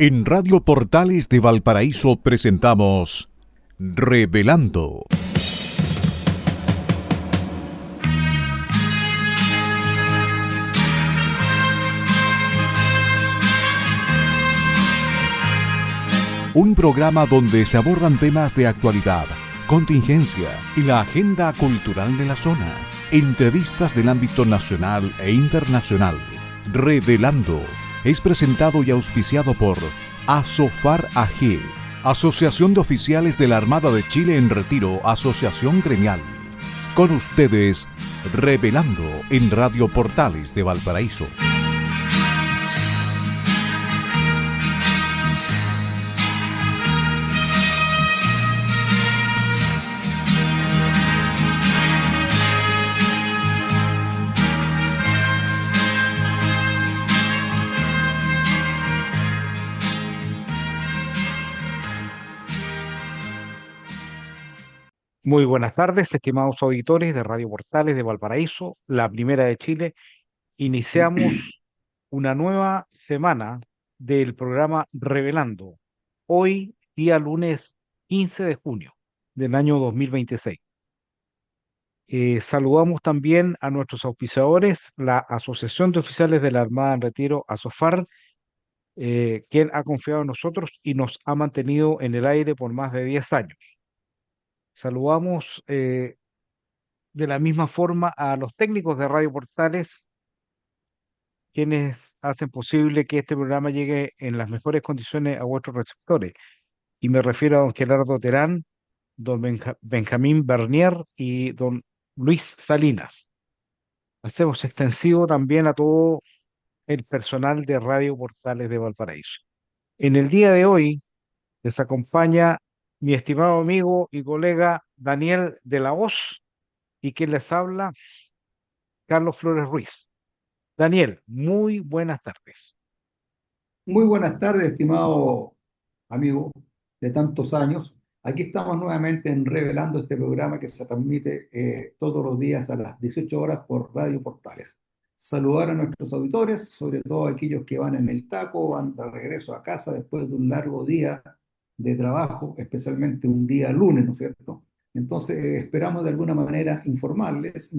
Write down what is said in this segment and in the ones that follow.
En Radio Portales de Valparaíso presentamos Revelando. Un programa donde se abordan temas de actualidad, contingencia y la agenda cultural de la zona. Entrevistas del ámbito nacional e internacional. Revelando es presentado y auspiciado por Asofar AG, Asociación de Oficiales de la Armada de Chile en Retiro, Asociación Gremial. Con ustedes, Revelando en Radio Portales de Valparaíso. Muy buenas tardes, estimados auditores de Radio Portales de Valparaíso, la primera de Chile. Iniciamos una nueva semana del programa Revelando. Hoy, día lunes 15 de junio del año 2026. Saludamos también a nuestros auspiciadores, la Asociación de Oficiales de la Armada en Retiro, ASOFAR, quien ha confiado en nosotros y nos ha mantenido en el aire por más de 10 años. Saludamos de la misma forma a los técnicos de Radio Portales, quienes hacen posible que este programa llegue en las mejores condiciones a vuestros receptores. Y me refiero a don Gerardo Terán, don Benjamín Bernier y don Luis Salinas. Hacemos extensivo también a todo el personal de Radio Portales de Valparaíso. En el día de hoy les acompaña mi estimado amigo y colega Daniel de la Hoz, y quien les habla, Carlos Flores Ruiz. Daniel, muy buenas tardes. Muy buenas tardes, estimado amigo de tantos años. Aquí estamos nuevamente en Revelando, este programa que se transmite todos los días a las 18 horas por Radio Portales. Saludar a nuestros auditores, sobre todo aquellos que van en el taco, van de regreso a casa después de un largo día de trabajo, especialmente un día lunes, ¿no es cierto? Entonces, esperamos de alguna manera informarles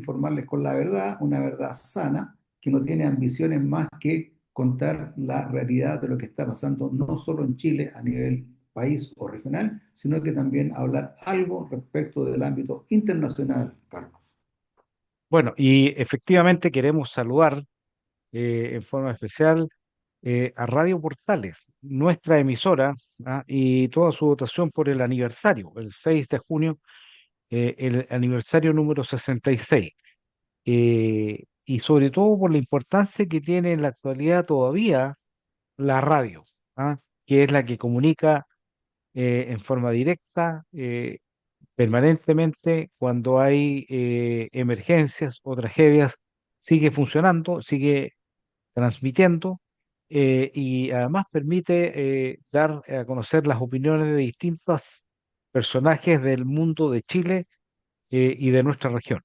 con la verdad, una verdad sana, que no tiene ambiciones más que contar la realidad de lo que está pasando no solo en Chile a nivel país o regional, sino que también hablar algo respecto del ámbito internacional, Carlos. Bueno, y efectivamente queremos saludar en forma especial a Radio Portales, nuestra emisora, y toda su votación por el aniversario, el 6 de junio, el aniversario número 66. Y sobre todo por la importancia que tiene en la actualidad todavía la radio, que es la que comunica en forma directa, permanentemente, cuando hay emergencias o tragedias, sigue funcionando, sigue transmitiendo, y además permite dar a conocer las opiniones de distintos personajes del mundo de Chile y de nuestra región.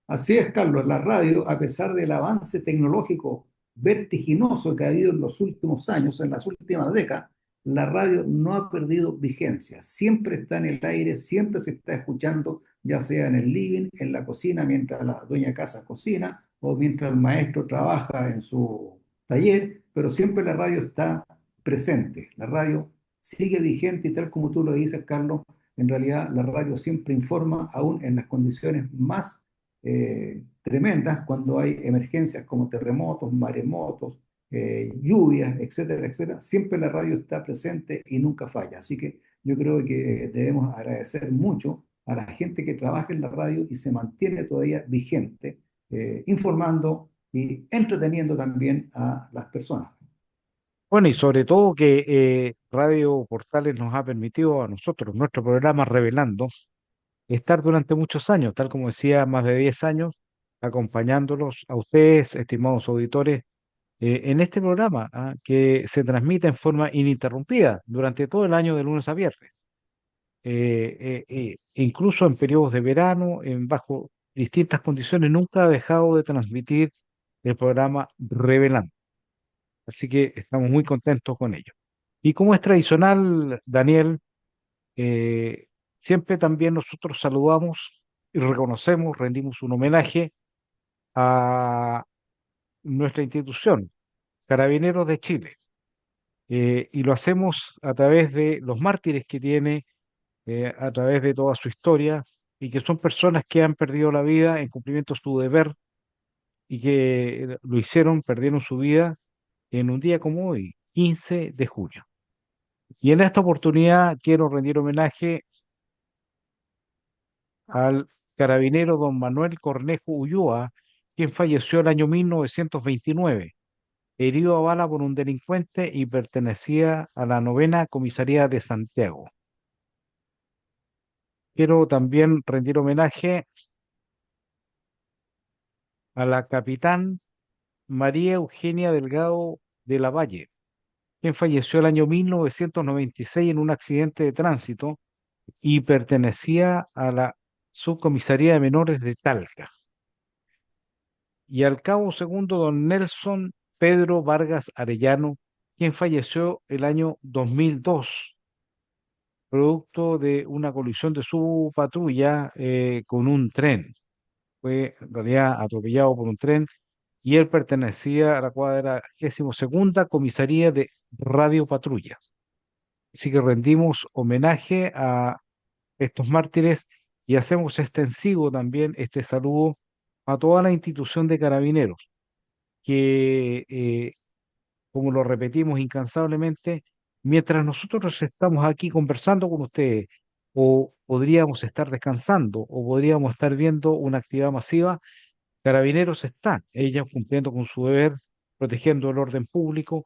Así es, Carlos, la radio, a pesar del avance tecnológico vertiginoso que ha habido en los últimos años, en las últimas décadas, la radio no ha perdido vigencia. Siempre está en el aire, siempre se está escuchando, ya sea en el living, en la cocina, mientras la dueña de casa cocina o mientras el maestro trabaja en su taller, pero siempre la radio está presente. La radio sigue vigente y tal como tú lo dices, Carlos, en realidad la radio siempre informa, aún en las condiciones más tremendas, cuando hay emergencias como terremotos, maremotos, lluvias, etcétera, etcétera. Siempre la radio está presente y nunca falla. Así que yo creo que debemos agradecer mucho a la gente que trabaja en la radio y se mantiene todavía vigente, informando y entreteniendo también a las personas. Bueno, y sobre todo que Radio Portales nos ha permitido a nosotros, nuestro programa Revelando, estar durante muchos años, tal como decía, más de 10 años, acompañándolos a ustedes, estimados auditores, en este programa, que se transmite en forma ininterrumpida durante todo el año de lunes a viernes, incluso en periodos de verano, bajo distintas condiciones, nunca ha dejado de transmitir el programa Revelando. Así que estamos muy contentos con ello. Y como es tradicional, Daniel, eh, siempre también nosotros saludamos y reconocemos, rendimos un homenaje a nuestra institución, Carabineros de Chile, y lo hacemos a través de los mártires que tiene, a través de toda su historia, y que son personas que han perdido la vida en cumplimiento de su deber y que lo hicieron, perdieron su vida en un día como hoy, 15 de junio. Y en esta oportunidad quiero rendir homenaje al carabinero don Manuel Cornejo Ulloa, quien falleció el año 1929, herido a bala por un delincuente y pertenecía a la novena comisaría de Santiago. Quiero también rendir homenaje a la capitán María Eugenia Delgado de la Valle, quien falleció el año 1996 en un accidente de tránsito y pertenecía a la subcomisaría de menores de Talca. Y al cabo segundo don Nelson Pedro Vargas Arellano, quien falleció el año 2002, producto de una colisión de su patrulla con un tren. Fue en realidad atropellado por un tren y él pertenecía a la 42ª Comisaría de Radio Patrullas. Así que rendimos homenaje a estos mártires y hacemos extensivo también este saludo a toda la institución de carabineros, que, como lo repetimos incansablemente, mientras nosotros estamos aquí conversando con ustedes, o podríamos estar descansando, o podríamos estar viendo una actividad masiva, Carabineros está, ellos cumpliendo con su deber, protegiendo el orden público,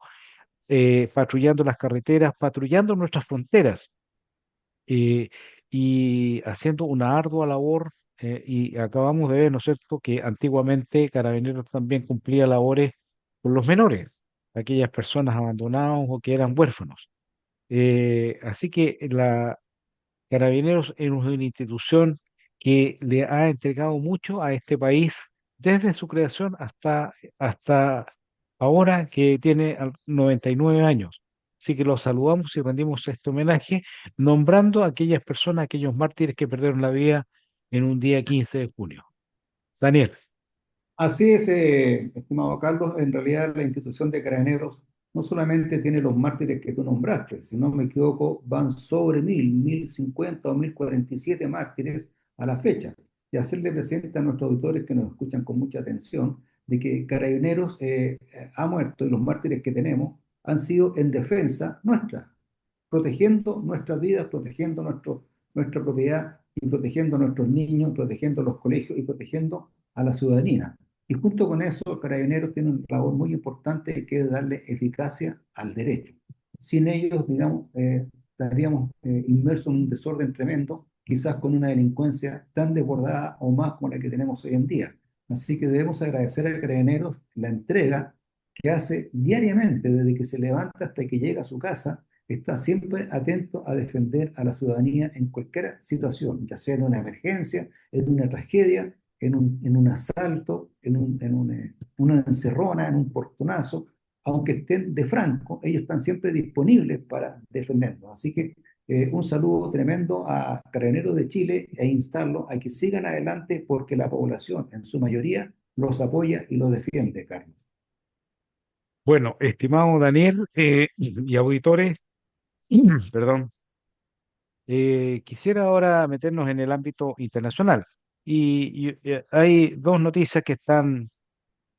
patrullando las carreteras, patrullando nuestras fronteras, eh, y haciendo una ardua labor. Y acabamos de ver, ¿no es cierto?, que antiguamente Carabineros también cumplía labores con los menores, aquellas personas abandonadas o que eran huérfanos. Así que la Carabineros es una institución que le ha entregado mucho a este país desde su creación hasta ahora, que tiene 99 años. Así que los saludamos y rendimos este homenaje nombrando a aquellas personas, aquellos mártires que perdieron la vida en un día 15 de junio. Daniel. Así es, estimado Carlos, en realidad la institución de Carabineros no solamente tiene los mártires que tú nombraste, si no me equivoco, van sobre 1050 o 1047 mártires a la fecha. Y hacerle presente a nuestros auditores que nos escuchan con mucha atención de que Carabineros ha muerto y los mártires que tenemos han sido en defensa nuestra, protegiendo nuestras vidas, protegiendo nuestra propiedad y protegiendo a nuestros niños, protegiendo los colegios y protegiendo a la ciudadanía. Y junto con eso, Carabineros tiene una labor muy importante que es darle eficacia al derecho. Sin ellos, digamos, estaríamos inmersos en un desorden tremendo, quizás con una delincuencia tan desbordada o más como la que tenemos hoy en día. Así que debemos agradecer a Carabineros la entrega que hace diariamente, desde que se levanta hasta que llega a su casa, está siempre atento a defender a la ciudadanía en cualquier situación, ya sea en una emergencia, en una tragedia, en un asalto, una encerrona, en un portonazo, aunque estén de franco, ellos están siempre disponibles para defendernos. Así que un saludo tremendo a Carabineros de Chile e instarlos a que sigan adelante porque la población en su mayoría los apoya y los defiende, Carlos. Bueno, estimado Daniel, y auditores, perdón, quisiera ahora meternos en el ámbito internacional. Y hay dos noticias que están,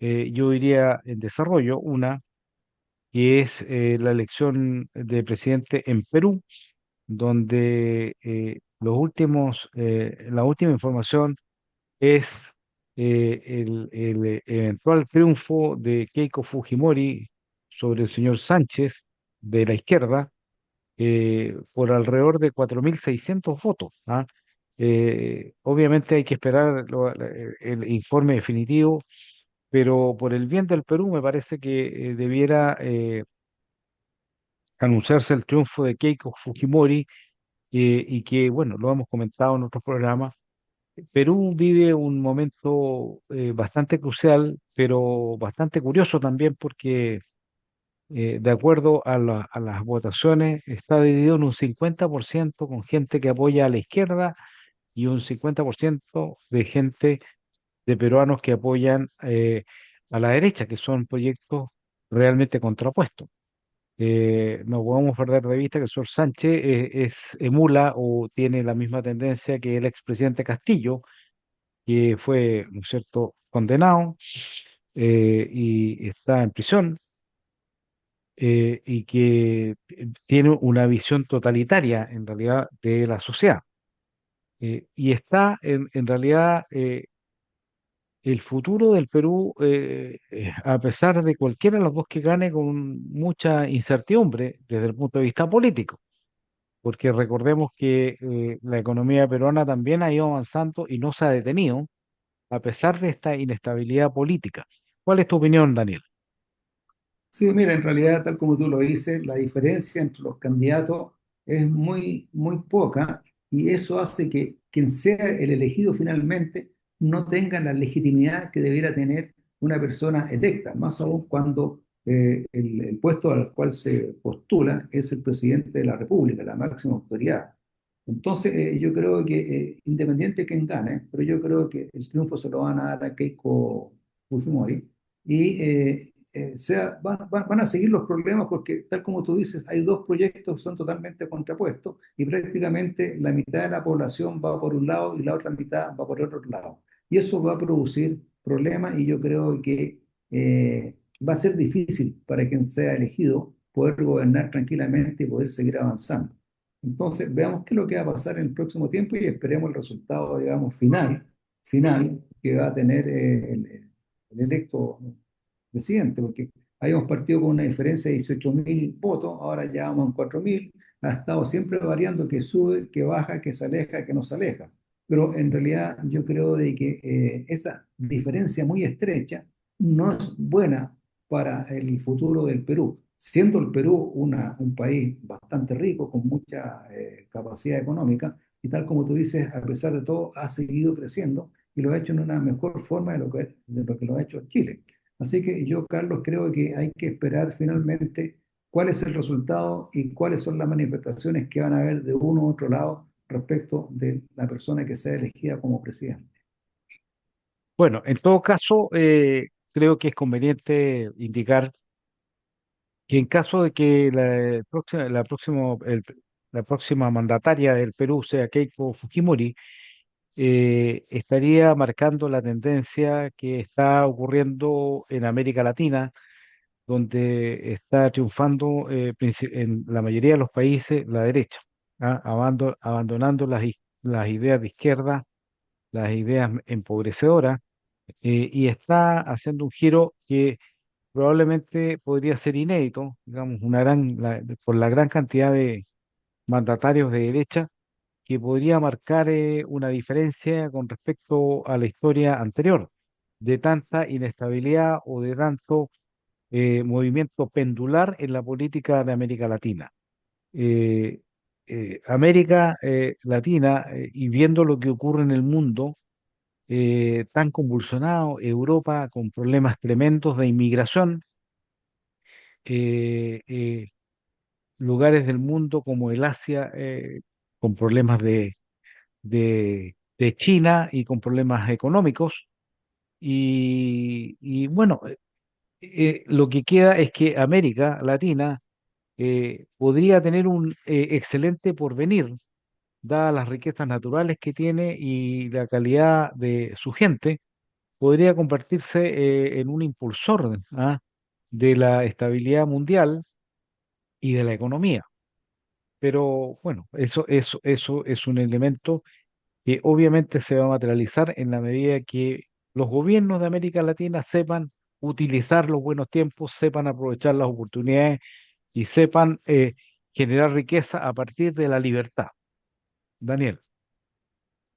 yo diría, en desarrollo. Una, que es la elección de presidente en Perú, donde la última información es el eventual triunfo de Keiko Fujimori sobre el señor Sánchez de la izquierda, por alrededor de 4.600 votos. ¿Ah? Obviamente hay que esperar el informe definitivo, pero por el bien del Perú me parece que debiera anunciarse el triunfo de Keiko Fujimori, y que, bueno, lo hemos comentado en otros programas. Perú vive un momento bastante crucial, pero bastante curioso también, porque De acuerdo a las votaciones, está dividido en un 50% con gente que apoya a la izquierda y un 50% de gente, de peruanos que apoyan a la derecha, que son proyectos realmente contrapuestos. No podemos perder de vista que el señor Sánchez emula o tiene la misma tendencia que el expresidente Castillo, que fue, ¿no es cierto?, condenado y está en prisión, y que tiene una visión totalitaria en realidad de la sociedad. Y está en realidad el futuro del Perú, a pesar de cualquiera de los dos que gane, con mucha incertidumbre desde el punto de vista político, porque recordemos que la economía peruana también ha ido avanzando y no se ha detenido a pesar de esta inestabilidad política. ¿Cuál es tu opinión, Daniel? Sí, mira, en realidad, tal como tú lo dices, la diferencia entre los candidatos es muy poca y eso hace que quien sea el elegido finalmente no tenga la legitimidad que debiera tener una persona electa, más aún cuando el puesto al cual se postula es el presidente de la República, la máxima autoridad. Entonces, yo creo que independiente de quién gane, pero yo creo que el triunfo se lo van a dar a Keiko Fujimori y van a seguir los problemas porque, tal como tú dices, hay dos proyectos que son totalmente contrapuestos y prácticamente la mitad de la población va por un lado y la otra mitad va por otro lado. Y eso va a producir problemas y yo creo que va a ser difícil para quien sea elegido poder gobernar tranquilamente y poder seguir avanzando. Entonces, veamos qué es lo que va a pasar en el próximo tiempo y esperemos el resultado, digamos, final que va a tener el electo presidente, porque habíamos partido con una diferencia de 18.000 votos, ahora ya vamos en 4.000, ha estado siempre variando, que sube, que baja, que se aleja, que no se aleja. Pero en realidad yo creo de que esa diferencia muy estrecha no es buena para el futuro del Perú, siendo el Perú un país bastante rico, con mucha capacidad económica, y tal como tú dices, a pesar de todo, ha seguido creciendo y lo ha hecho en una mejor forma de lo que lo ha hecho Chile. Así que yo, Carlos, creo que hay que esperar finalmente cuál es el resultado y cuáles son las manifestaciones que van a haber de uno u otro lado respecto de la persona que sea elegida como presidente. Bueno, en todo caso, creo que es conveniente indicar que en caso de que la próxima mandataria del Perú sea Keiko Fujimori, estaría marcando la tendencia que está ocurriendo en América Latina, donde está triunfando en la mayoría de los países la derecha, ¿ah? Abandonando las ideas de izquierda, las ideas empobrecedoras, y está haciendo un giro que probablemente podría ser inédito, digamos, por la gran cantidad de mandatarios de derecha, que podría marcar una diferencia con respecto a la historia anterior, de tanta inestabilidad o de tanto movimiento pendular en la política de América Latina. Eh, América Latina, y viendo lo que ocurre en el mundo, tan convulsionado, Europa con problemas tremendos de inmigración, eh, eh, lugares del mundo como el Asia con problemas de China y con problemas económicos. Y bueno, lo que queda es que América Latina podría tener un excelente porvenir, dadas las riquezas naturales que tiene y la calidad de su gente, podría convertirse en un impulsor, ¿ah?, de la estabilidad mundial y de la economía. Pero bueno, eso es un elemento que obviamente se va a materializar en la medida que los gobiernos de América Latina sepan utilizar los buenos tiempos, sepan aprovechar las oportunidades y sepan generar riqueza a partir de la libertad. Daniel.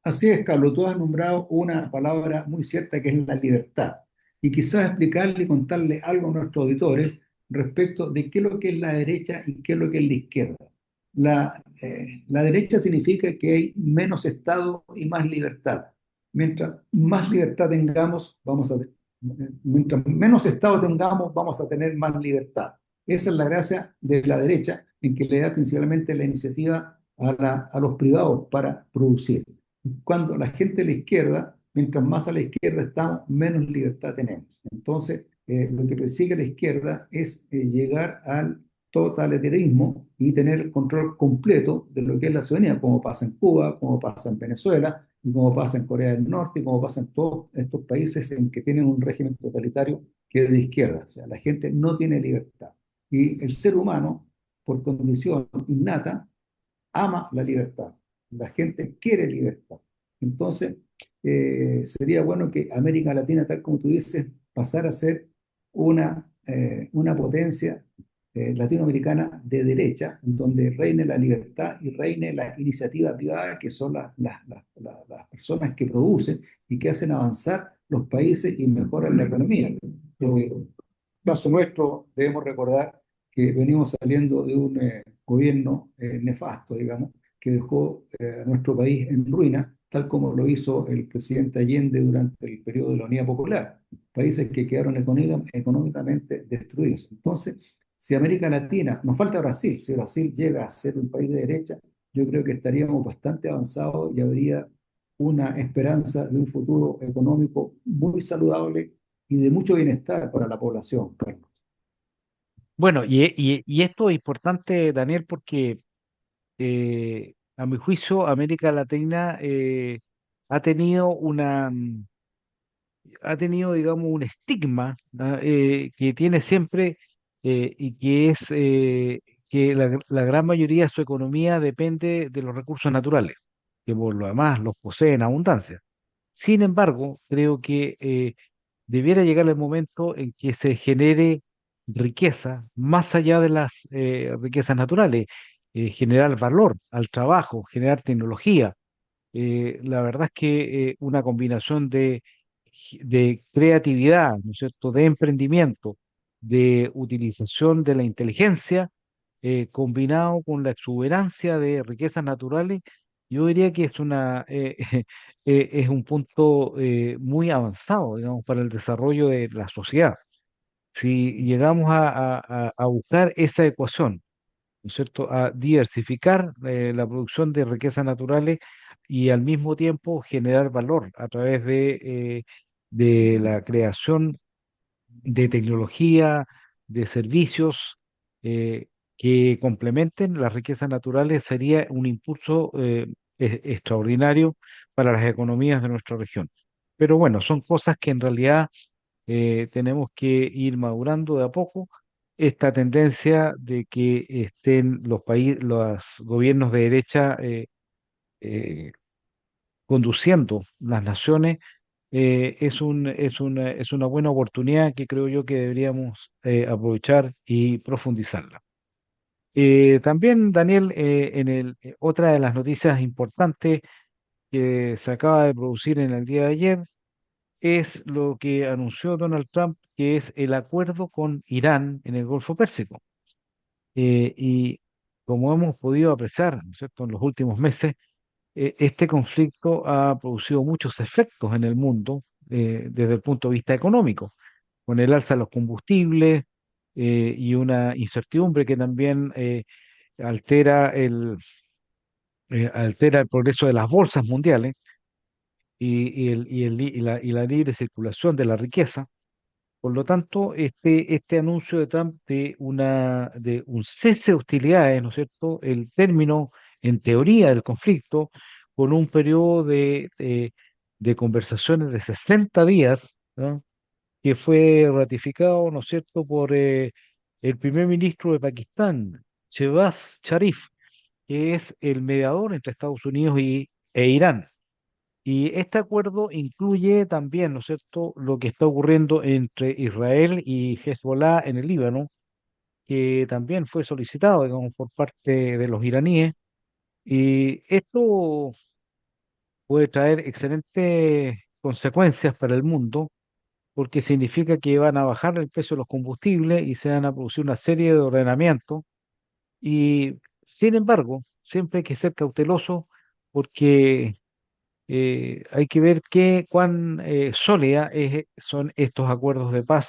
Así es, Carlos, tú has nombrado una palabra muy cierta que es la libertad. Y quizás explicarle y contarle algo a nuestros auditores respecto de qué es lo que es la derecha y qué es lo que es la izquierda. La derecha significa que hay menos Estado y más libertad. Mientras más libertad tengamos, mientras menos Estado tengamos, vamos a tener más libertad. Esa es la gracia de la derecha, en que le da principalmente la iniciativa a los privados para producir. Cuando la gente de la izquierda, mientras más a la izquierda estamos, menos libertad tenemos. Entonces, lo que persigue la izquierda es llegar al totalitarismo y tener el control completo de lo que es la ciudadanía, como pasa en Cuba, como pasa en Venezuela, y como pasa en Corea del Norte, y como pasa en todos estos países en que tienen un régimen totalitario que es de izquierda. O sea, la gente no tiene libertad. Y el ser humano, por condición innata, ama la libertad. La gente quiere libertad. Entonces, sería bueno que América Latina, tal como tú dices, pasara a ser una potencia latinoamericana de derecha, donde reine la libertad y reine la iniciativa privada, que son las personas que producen y que hacen avanzar los países y mejoran la economía. Caso nuestro, debemos recordar que venimos saliendo de un gobierno nefasto, digamos, que dejó a nuestro país en ruina, tal como lo hizo el presidente Allende durante el periodo de la Unidad Popular, países que quedaron económicamente destruidos. Entonces, si América Latina, nos falta Brasil, si Brasil llega a ser un país de derecha, yo creo que estaríamos bastante avanzados y habría una esperanza de un futuro económico muy saludable y de mucho bienestar para la población, Carlos. Bueno, y esto es importante, Daniel, porque a mi juicio América Latina ha tenido ha tenido, digamos, un estigma, ¿ah? Que tiene siempre y que es que la gran mayoría de su economía depende de los recursos naturales, que por lo demás los posee en abundancia. Sin embargo, creo que debiera llegar el momento en que se genere riqueza más allá de las riquezas naturales, generar valor al trabajo, generar tecnología. La verdad es que una combinación de creatividad, ¿no es cierto?, de emprendimiento, de utilización de la inteligencia, combinado con la exuberancia de riquezas naturales, yo diría que es es un punto muy avanzado, digamos, para el desarrollo de la sociedad. Si llegamos a buscar esa ecuación, ¿no es cierto?, a diversificar la producción de riquezas naturales y al mismo tiempo generar valor a través de la creación de tecnología, de servicios eh, que complementen las riquezas naturales, sería un impulso extraordinario para las economías de nuestra región. Pero bueno, son cosas que en realidad tenemos que ir madurando de a poco esta tendencia de que estén los gobiernos de derecha eh, conduciendo las naciones. Es una buena oportunidad que creo yo que deberíamos aprovechar y profundizarla. También, Daniel, otra de las noticias importantes que se acaba de producir en el día de ayer es lo que anunció Donald Trump, que es el acuerdo con Irán en el Golfo Pérsico. Y como hemos podido apreciar, ¿no es cierto?, en los últimos meses, este conflicto ha producido muchos efectos en el mundo desde el punto de vista económico, con el alza de los combustibles y una incertidumbre que también altera altera el progreso de las bolsas mundiales y la libre circulación de la riqueza. Por lo tanto, este anuncio de Trump de un cese de hostilidades, ¿no es cierto?, el término, en teoría, del conflicto, con un periodo de conversaciones de 60 días, ¿no?, que fue ratificado, ¿no es cierto?, por el primer ministro de Pakistán, Shehbaz Sharif, que es el mediador entre Estados Unidos e Irán. Y este acuerdo incluye también, ¿no es cierto?, lo que está ocurriendo entre Israel y Hezbollah en el Líbano, que también fue solicitado, digamos, por parte de los iraníes. Y esto puede traer excelentes consecuencias para el mundo, porque significa que van a bajar el precio de los combustibles y se van a producir una serie de ordenamientos. Y, sin embargo, siempre hay que ser cauteloso porque hay que ver cuán sólida son estos acuerdos de paz,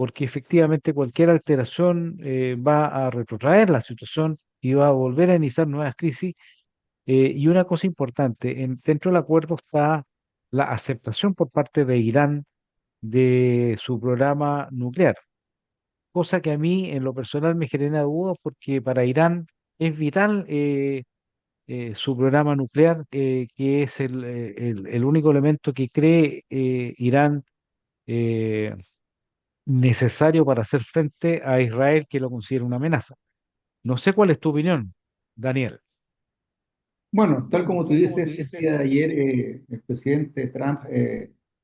porque efectivamente cualquier alteración va a retrotraer la situación y va a volver a iniciar nuevas crisis. Y una cosa importante, dentro del acuerdo está la aceptación por parte de Irán de su programa nuclear, cosa que a mí en lo personal me genera dudas porque para Irán es vital su programa nuclear, que es el único elemento que cree Irán eh, necesario para hacer frente a Israel, que lo considera una amenaza. No sé cuál es tu opinión, Daniel. Bueno, tal como tú dices, el día de ayer el presidente Trump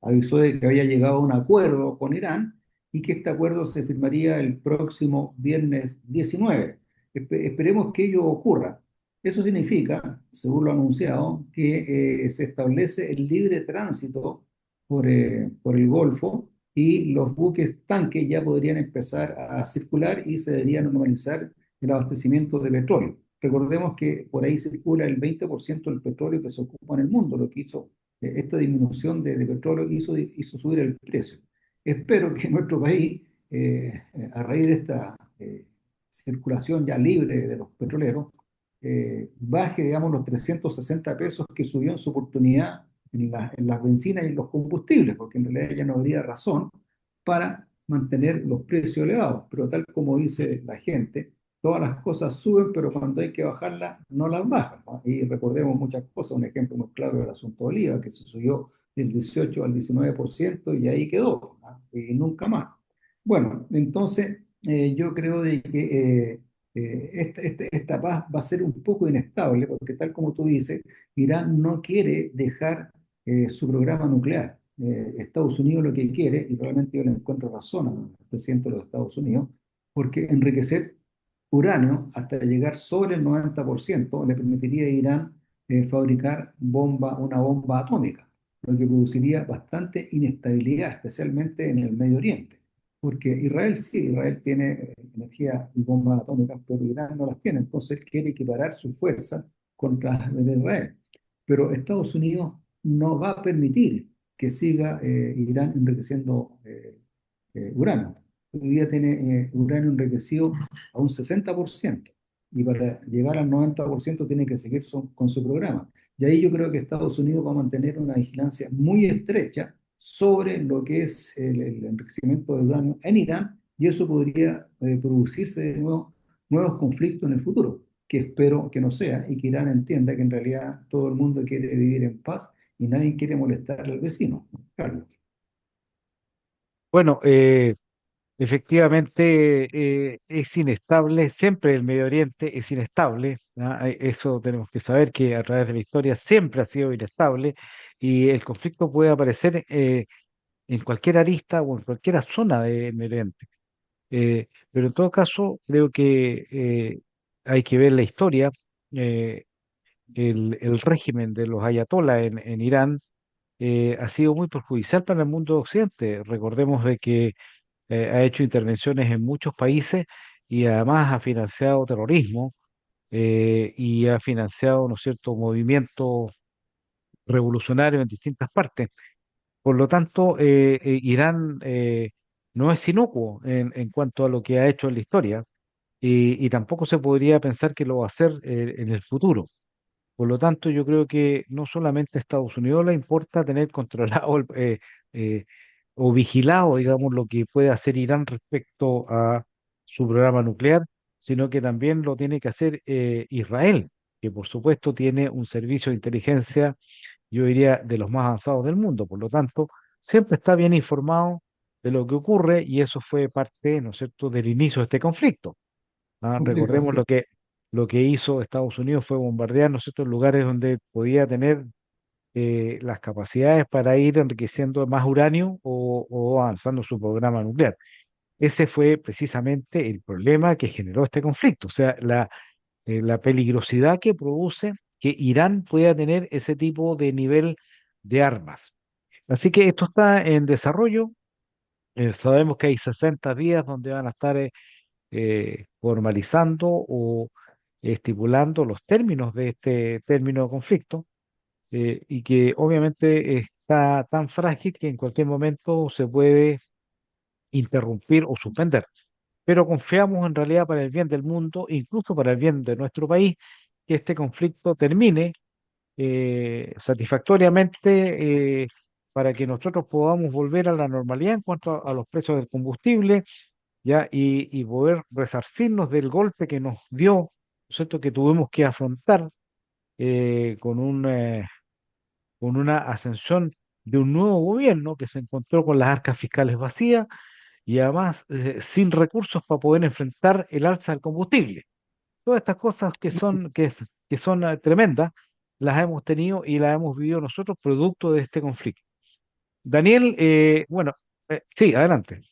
avisó de que había llegado a un acuerdo con Irán y que este acuerdo se firmaría el próximo viernes 19. Esperemos que ello ocurra. Eso significa, según lo anunciado, que se establece el libre tránsito por el Golfo y los buques tanques ya podrían empezar a circular y se debería normalizar el abastecimiento de petróleo. Recordemos que por ahí circula el 20% del petróleo que se ocupa en el mundo, lo que hizo esta disminución de petróleo hizo subir el precio. Espero que nuestro país, a raíz de esta circulación ya libre de los petroleros, baje, digamos, los 360 pesos que subió en su oportunidad en las bencinas y en los combustibles, porque en realidad ya no habría razón para mantener los precios elevados. Pero tal como dice la gente, todas las cosas suben, pero cuando hay que bajarlas, no las bajan, ¿no? Y recordemos muchas cosas, un ejemplo muy claro del asunto de Oliva, que se subió del 18 al 19% y ahí quedó, ¿no? Y nunca más. Bueno, entonces yo creo de que esta paz va a ser un poco inestable, porque tal como tú dices, Irán no quiere dejar su programa nuclear. Estados Unidos lo que quiere, y realmente yo le encuentro razón al presidente de los Estados Unidos, porque enriquecer uranio hasta llegar sobre el 90% le permitiría a Irán fabricar una bomba atómica, lo que produciría bastante inestabilidad, especialmente en el Medio Oriente. Porque Israel sí, Israel tiene energía y bombas atómicas, pero Irán no las tiene, entonces él quiere equiparar su fuerza contra las de Israel. Pero Estados Unidos no va a permitir que siga Irán enriqueciendo uranio. Hoy día tiene uranio enriquecido a un 60% y para llegar al 90% tiene que seguir con su programa. Y ahí yo creo que Estados Unidos va a mantener una vigilancia muy estrecha sobre lo que es el enriquecimiento de uranio en Irán y eso podría producirse de nuevo nuevos conflictos en el futuro, que espero que no sea y que Irán entienda que en realidad todo el mundo quiere vivir en paz y nadie quiere molestar al vecino, Carlos. Bueno, efectivamente es inestable, siempre el Medio Oriente es inestable, ¿ah? Eso tenemos que saber que a través de la historia siempre ha sido inestable y el conflicto puede aparecer en cualquier arista o en cualquier zona del Medio Oriente. Pero en todo caso, creo que hay que ver la historia. eh, el régimen de los ayatolás en Irán ha sido muy perjudicial para el mundo occidente. Recordemos de que ha hecho intervenciones en muchos países y además ha financiado terrorismo y ha financiado, ¿no es cierto?, movimientos revolucionarios en distintas partes. Por lo tanto, Irán no es inocuo en cuanto a lo que ha hecho en la historia y tampoco se podría pensar que lo va a hacer en el futuro. Por lo tanto, yo creo que no solamente a Estados Unidos le importa tener controlado eh, o vigilado, digamos, lo que puede hacer Irán respecto a su programa nuclear, sino que también lo tiene que hacer Israel, que por supuesto tiene un servicio de inteligencia, yo diría, de los más avanzados del mundo. Por lo tanto, siempre está bien informado de lo que ocurre y eso fue parte, ¿no es cierto?, del inicio de este conflicto. Ah, Conflicto, recordemos sí. lo que hizo Estados Unidos fue bombardear, ¿no es cierto?, lugares donde podía tener las capacidades para ir enriqueciendo más uranio o avanzando su programa nuclear. Ese fue precisamente el problema que generó este conflicto, o sea, la peligrosidad que produce que Irán pueda tener ese tipo de nivel de armas. Así que esto está en desarrollo. Sabemos que hay 60 días donde van a estar formalizando o estipulando los términos de este término de conflicto y que obviamente está tan frágil que en cualquier momento se puede interrumpir o suspender. Pero confiamos en realidad para el bien del mundo, incluso para el bien de nuestro país, que este conflicto termine satisfactoriamente para que nosotros podamos volver a la normalidad en cuanto a los precios del combustible, ya, y poder resarcirnos del golpe que nos dio, ¿no es cierto?, que tuvimos que afrontar con con una ascensión de un nuevo gobierno que se encontró con las arcas fiscales vacías y además sin recursos para poder enfrentar el alza del combustible. Todas estas cosas que son tremendas, las hemos tenido y las hemos vivido nosotros producto de este conflicto. Daniel, bueno, sí, adelante.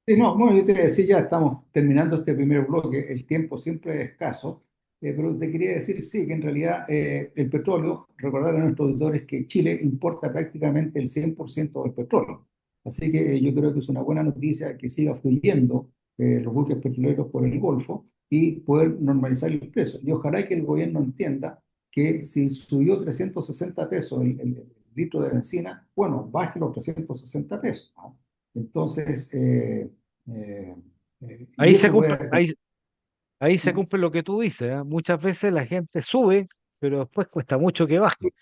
Sí, no, bueno, yo te decía, ya estamos terminando este primer bloque, el tiempo siempre es escaso, pero te quería decir, sí, que en realidad el petróleo, recordar a nuestros auditores que Chile importa prácticamente el 100% del petróleo. Así que yo creo que es una buena noticia que siga fluyendo los buques petroleros por el Golfo y poder normalizar el precio. Y ojalá que el gobierno entienda que si subió 360 pesos el litro de benzina, bueno, baje los 360 pesos, ¿no? Entonces, eh, y Ahí se eso cumple, puede... ahí se ¿no? cumple lo que tú dices, ¿eh? Muchas veces la gente sube, pero después cuesta mucho que baje.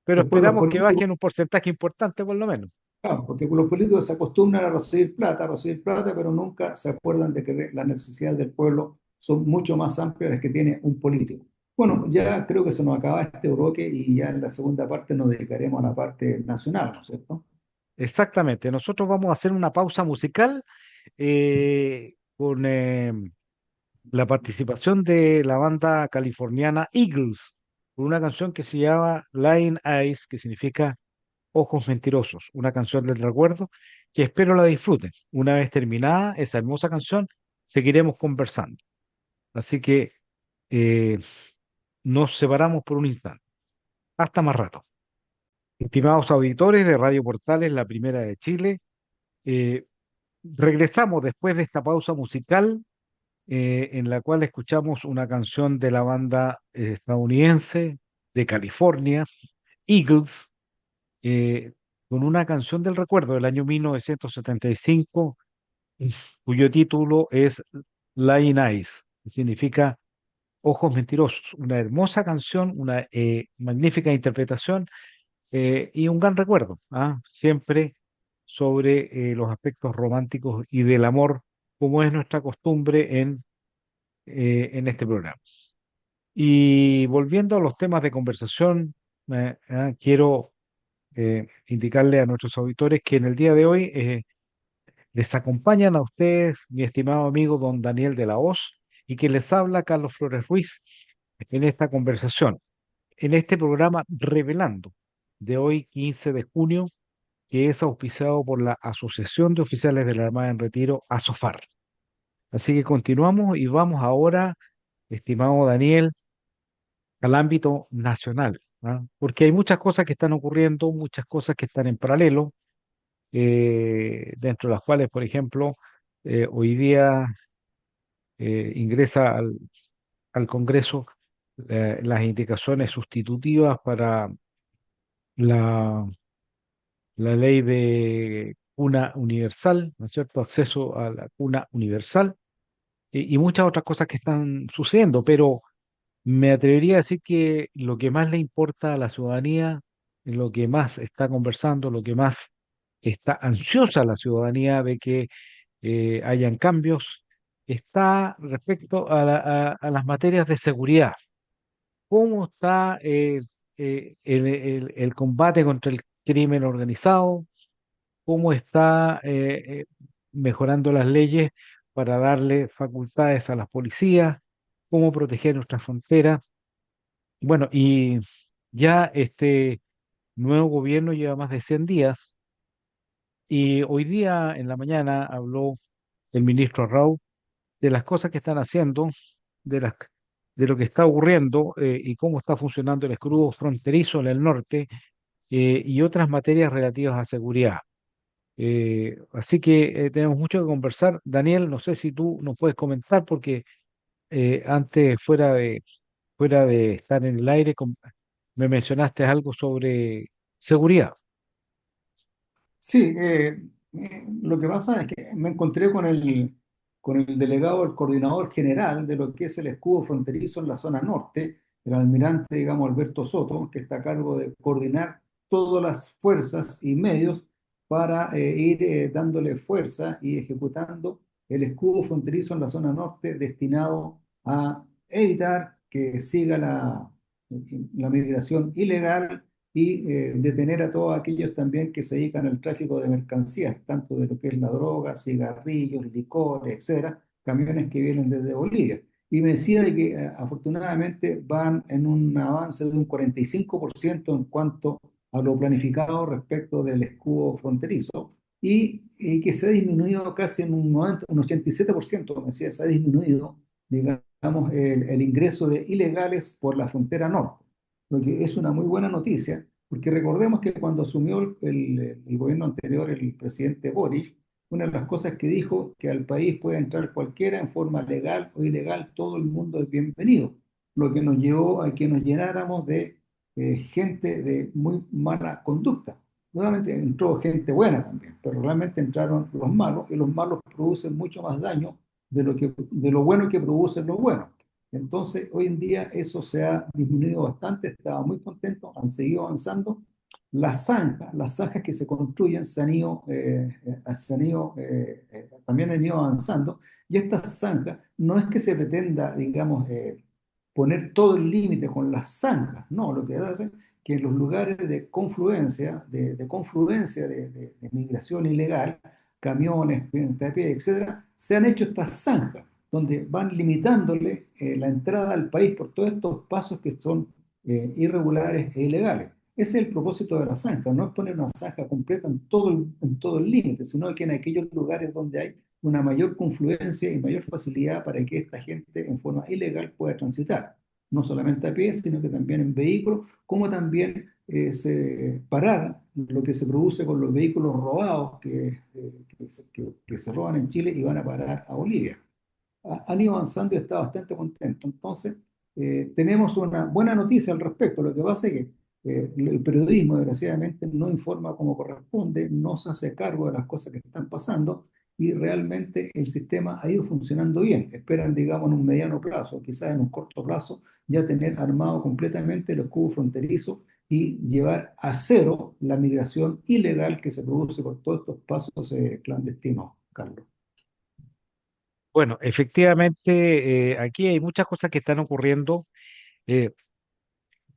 Pero Después los esperamos que baje políticos, en un porcentaje importante por lo menos. claro, porque los políticos se acostumbran a recibir plata, pero nunca se acuerdan de que las necesidades del pueblo son mucho más amplias de las que tiene un político. Bueno, ya creo que se nos acaba este bloque y ya en la segunda parte nos dedicaremos a la parte nacional, ¿no es cierto? Exactamente. Nosotros vamos a hacer una pausa musical con la participación de la banda californiana Eagles, con una canción que se llama Lying Eyes, que significa Ojos Mentirosos, una canción del recuerdo que espero la disfruten. Una vez terminada esa hermosa canción, seguiremos conversando. Así que eh, nos separamos por un instante. Hasta más rato. Estimados auditores de Radio Portales, la primera de Chile, eh, regresamos después de esta pausa musical en la cual escuchamos una canción de la banda estadounidense de California, Eagles, eh, con una canción del recuerdo del año 1975, cuyo título es Lying Eyes, que significa Ojos Mentirosos. Una hermosa canción, una magnífica interpretación y un gran recuerdo, ¿ah? Siempre sobre los aspectos románticos y del amor, como es nuestra costumbre en este programa. Y volviendo a los temas de conversación, quiero indicarle a nuestros auditores que en el día de hoy les acompañan a ustedes mi estimado amigo don Daniel de la Hoz y que les habla Carlos Flores Ruiz en esta conversación, en este programa Revelando de hoy 15 de junio, que es auspiciado por la Asociación de Oficiales de la Armada en Retiro, ASOFAR. Así que continuamos y vamos ahora, estimado Daniel, al ámbito nacional, ¿ah? Porque hay muchas cosas que están ocurriendo, muchas cosas que están en paralelo, dentro de las cuales, por ejemplo, hoy día ingresa al Congreso las indicaciones sustitutivas para la, la ley de cuna universal, ¿no es cierto? Acceso a la cuna universal y muchas otras cosas que están sucediendo, pero me atrevería a decir que lo que más le importa a la ciudadanía, lo que más está conversando, lo que más está ansiosa la ciudadanía de que hayan cambios, está respecto a las materias de seguridad. ¿Cómo está el combate contra el crimen organizado? ¿Cómo está mejorando las leyes para darle facultades a las policías? ¿Cómo proteger nuestras fronteras? Bueno, y ya este nuevo gobierno lleva más de 100 días y hoy día en la mañana habló el ministro Rau de las cosas que están haciendo, de de lo que está ocurriendo y cómo está funcionando el escudo fronterizo en el norte y otras materias relativas a seguridad. Así que tenemos mucho que conversar. Daniel, no sé si tú nos puedes comentar porque antes fuera de estar en el aire me mencionaste algo sobre seguridad. Sí, Lo que pasa es que me encontré con el delegado, el coordinador general de lo que es el escudo fronterizo en la zona norte, el almirante, digamos, Alberto Soto, que está a cargo de coordinar todas las fuerzas y medios para ir dándole fuerza y ejecutando el escudo fronterizo en la zona norte destinado a evitar que siga la migración ilegal y detener a todos aquellos también que se dedican al tráfico de mercancías, tanto de lo que es la droga, cigarrillos, licores, etcétera, camiones que vienen desde Bolivia. Y me decía de que afortunadamente van en un avance de un 45% en cuanto a lo planificado respecto del escudo fronterizo y que se ha disminuido casi en un 90, un 87%, me decía, se ha disminuido, digamos, el ingreso de ilegales por la frontera norte, lo que es una muy buena noticia, porque recordemos que cuando asumió el gobierno anterior, el presidente Boric, una de las cosas que dijo que al país puede entrar cualquiera en forma legal o ilegal, todo el mundo es bienvenido, lo que nos llevó a que nos llenáramos de gente de muy mala conducta. Nuevamente entró gente buena también, pero realmente entraron los malos y los malos producen mucho más daño de lo bueno que producen los buenos. Entonces, hoy en día eso se ha disminuido bastante, estaba muy contento, han seguido avanzando. Las zanjas que se construyen también han ido avanzando. Y estas zanjas no es que se pretenda, digamos, poner todo el límite con las zanjas, no, lo que hacen que en los lugares de confluencia, de migración ilegal, camiones, gente a pie, etcétera, se han hecho estas zanjas donde van limitándole la entrada al país por todos estos pasos que son irregulares e ilegales. Ese es el propósito de la zanja, no es poner una zanja completa en todo el límite, sino que en aquellos lugares donde hay una mayor confluencia y mayor facilidad para que esta gente en forma ilegal pueda transitar, no solamente a pie, sino que también en vehículos, como también parar lo que se produce con los vehículos robados que se roban en Chile y van a parar a Bolivia. Han ido avanzando y está bastante contento. Entonces, tenemos una buena noticia al respecto. Lo que pasa es que el periodismo, desgraciadamente, no informa como corresponde, no se hace cargo de las cosas que están pasando y realmente el sistema ha ido funcionando bien. Esperan, digamos, en un mediano plazo, quizás en un corto plazo, ya tener armado completamente los cubos fronterizos y llevar a cero la migración ilegal que se produce por todos estos pasos clandestinos, Carlos. Bueno, efectivamente, aquí hay muchas cosas que están ocurriendo, eh,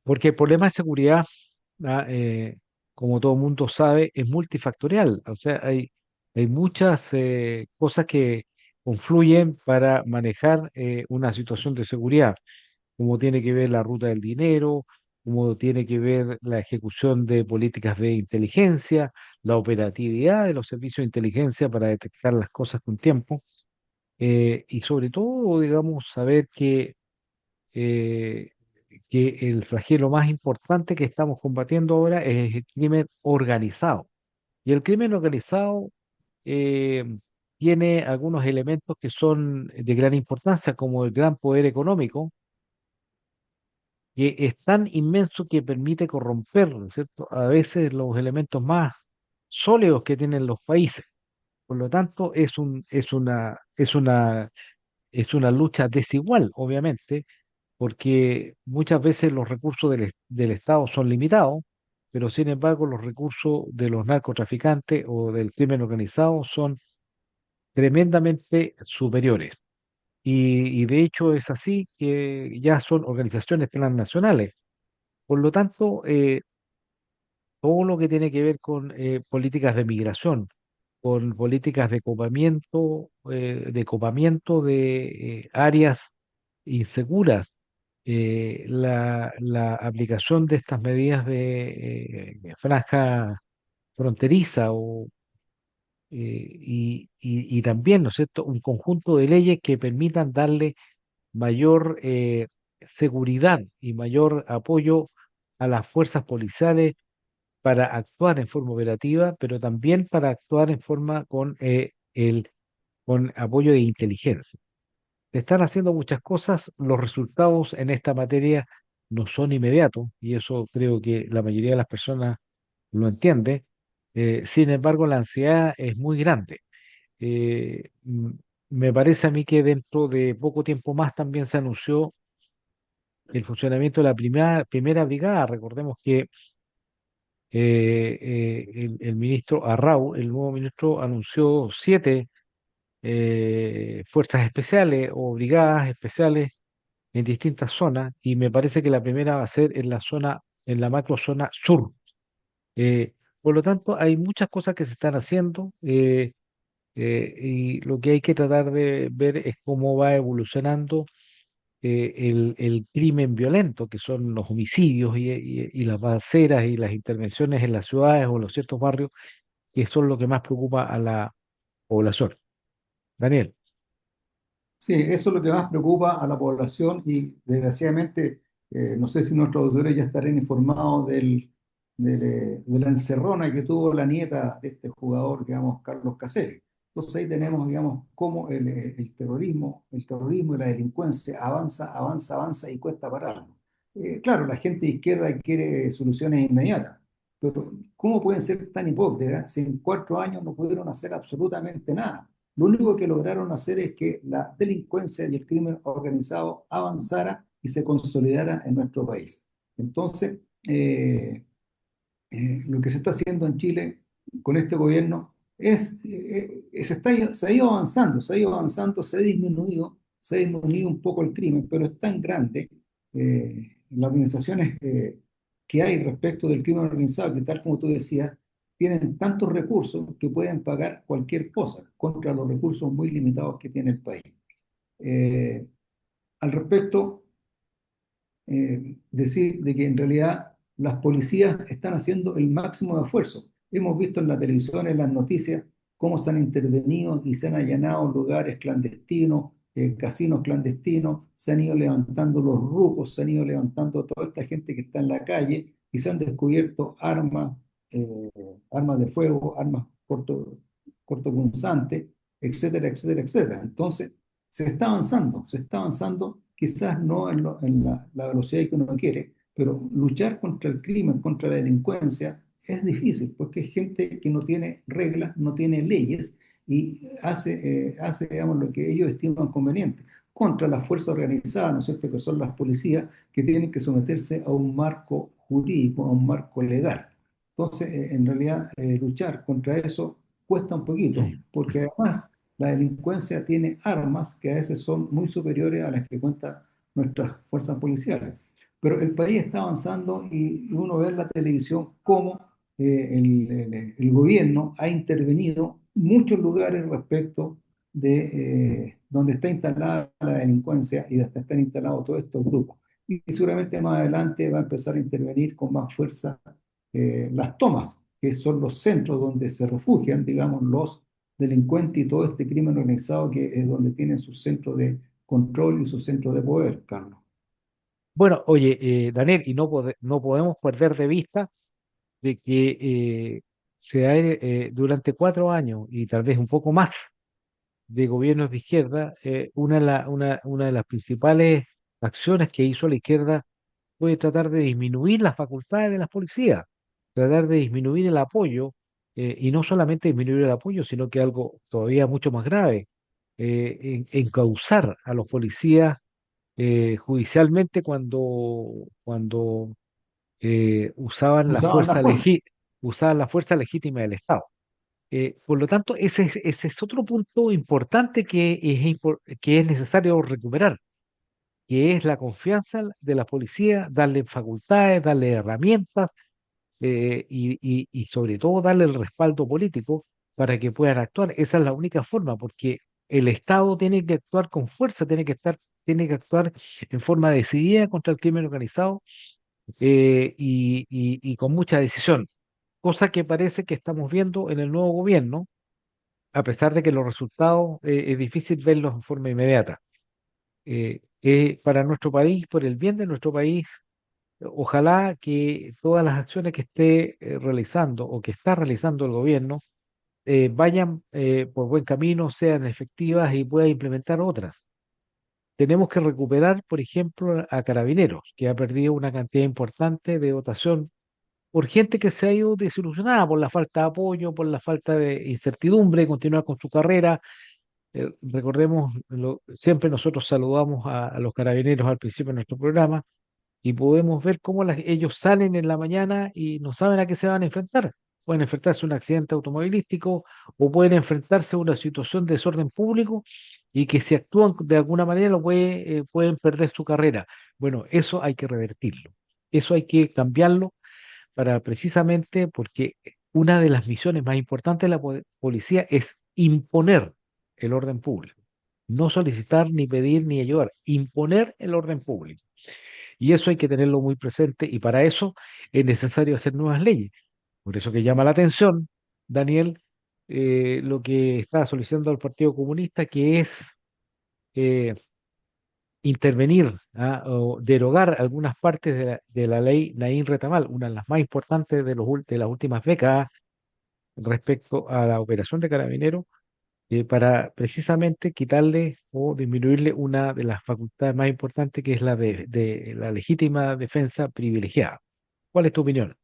porque el problema de seguridad, ah, como todo mundo sabe, es multifactorial. O sea, hay muchas cosas que confluyen para manejar una situación de seguridad, como tiene que ver la ruta del dinero, como tiene que ver la ejecución de políticas de inteligencia, la operatividad de los servicios de inteligencia para detectar las cosas con tiempo, y sobre todo, digamos, saber eh, que el flagelo más importante que estamos combatiendo ahora es el crimen organizado. Y el crimen organizado eh, tiene algunos elementos que son de gran importancia, como el gran poder económico, que es tan inmenso que permite corromper, ¿no es cierto?, a veces los elementos más sólidos que tienen los países. Por lo tanto, es una lucha desigual, obviamente, porque muchas veces los recursos del Estado son limitados, pero sin embargo los recursos de los narcotraficantes o del crimen organizado son tremendamente superiores. Y de hecho es así que ya son organizaciones transnacionales. Por lo tanto, todo lo que tiene que ver con políticas de migración, con políticas de copamiento de áreas inseguras, la aplicación de estas medidas de franja fronteriza y también, ¿no es cierto?, un conjunto de leyes que permitan darle mayor seguridad y mayor apoyo a las fuerzas policiales para actuar en forma operativa, pero también para actuar en forma con apoyo de inteligencia. Se están haciendo muchas cosas, los resultados en esta materia no son inmediatos, y eso creo que la mayoría de las personas lo entiende, Sin embargo, la ansiedad es muy grande. Eh, mm, Me parece a mí que dentro de poco tiempo más también se anunció el funcionamiento de la primera brigada. Recordemos que el ministro Arrau, el nuevo ministro, anunció 7 fuerzas especiales o brigadas especiales en distintas zonas, y me parece que la primera va a ser en la zona, en la macrozona sur. Eh, por lo tanto, hay muchas cosas que se están haciendo, y lo que hay que tratar de ver es cómo va evolucionando el crimen violento, que son los homicidios y las balaceras y las intervenciones en las ciudades o en los ciertos barrios, que son lo que más preocupa a la población. Daniel. Sí, eso es lo que más preocupa a la población y desgraciadamente, no sé si nuestros auditores ya estarán informados de la encerrona que tuvo la nieta de este jugador, digamos, Carlos Caceres. Entonces ahí tenemos, digamos, cómo el terrorismo y la delincuencia avanza, avanza, avanza y cuesta pararlo. Claro, la gente de izquierda quiere soluciones inmediatas, pero ¿cómo pueden ser tan hipócritas si en 4 años no pudieron hacer absolutamente nada? Lo único que lograron hacer es que la delincuencia y el crimen organizado avanzara y se consolidara en nuestro país. Entonces, lo que se está haciendo en Chile con este gobierno se ha ido avanzando, se ha ido avanzando, se ha disminuido un poco el crimen, pero es tan grande las organizaciones que hay respecto del crimen organizado, que tal como tú decías, tienen tantos recursos que pueden pagar cualquier cosa contra los recursos muy limitados que tiene el país. Eh, Al respecto, decir de que en realidad las policías están haciendo el máximo de esfuerzo. Hemos visto en la televisión, en las noticias, cómo se han intervenido y se han allanado lugares clandestinos, casinos clandestinos, se han ido levantando los grupos, se han ido levantando toda esta gente que está en la calle y se han descubierto eh, armas de fuego, armas cortopunzantes, etcétera, etcétera, etcétera. Entonces, se está avanzando, quizás no en la velocidad que uno quiere, pero luchar contra el crimen, contra la delincuencia, es difícil, porque es gente que no tiene reglas, no tiene leyes y hace, digamos, lo que ellos estiman conveniente, contra las fuerzas organizadas, ¿no es cierto?, que son las policías, que tienen que someterse a un marco jurídico, a un marco legal. Entonces, en realidad, luchar contra eso cuesta un poquito, porque además la delincuencia tiene armas que a veces son muy superiores a las que cuentan nuestras fuerzas policiales. Pero el país está avanzando y uno ve en la televisión cómo el gobierno ha intervenido en muchos lugares respecto de donde está instalada la delincuencia y donde están instalados todos estos grupos. Y seguramente más adelante va a empezar a intervenir con más fuerza las tomas, que son los centros donde se refugian, digamos, los delincuentes y todo este crimen organizado que es donde tienen su centro de control y su centro de poder, Carlos. Bueno, oye, Daniel, y no podemos perder de vista de que durante 4 años y tal vez un poco más de gobiernos de izquierda, una de las principales acciones que hizo la izquierda fue tratar de disminuir las facultades de las policías, tratar de disminuir el apoyo, y no solamente disminuir el apoyo, sino que algo todavía mucho más grave, encauzar a los policías judicialmente cuando Usaban la fuerza. usaban la fuerza legítima del Estado. Por lo tanto, ese es otro punto importante que es necesario recuperar, que es la confianza de la policía, darle facultades, darle herramientas, y sobre todo darle el respaldo político para que puedan actuar. Esa es la única forma, porque el Estado tiene que actuar con fuerza, tiene que actuar en forma decidida contra el crimen organizado, y con mucha decisión, cosa que parece que estamos viendo en el nuevo gobierno, a pesar de que los resultados es difícil verlos en forma inmediata. Para nuestro país, por el bien de nuestro país, ojalá que todas las acciones que esté realizando o que está realizando el gobierno vayan por buen camino, sean efectivas y pueda implementar otras. Tenemos que recuperar, por ejemplo, a Carabineros, que ha perdido una cantidad importante de dotación por gente que se ha ido desilusionada por la falta de apoyo, por la falta de incertidumbre, de continuar con su carrera. Recordemos, siempre nosotros saludamos a los carabineros al principio de nuestro programa y podemos ver cómo ellos salen en la mañana y no saben a qué se van a enfrentar. Pueden enfrentarse a un accidente automovilístico o pueden enfrentarse a una situación de desorden público y que si actúan de alguna manera pueden perder su carrera. Bueno, eso hay que revertirlo. Eso hay que cambiarlo para precisamente porque una de las misiones más importantes de la policía es imponer el orden público. No solicitar, ni pedir, ni ayudar, imponer el orden público. Y eso hay que tenerlo muy presente y para eso es necesario hacer nuevas leyes. Por eso que llama la atención, Daniel, lo que está solicitando el Partido Comunista, que es eh, intervenir o derogar algunas partes de la ley Naín Retamal, una de las más importantes de las últimas décadas respecto a la operación de Carabineros, para precisamente quitarle o disminuirle una de las facultades más importantes, que es la de la legítima defensa privilegiada. ¿Cuál es tu opinión,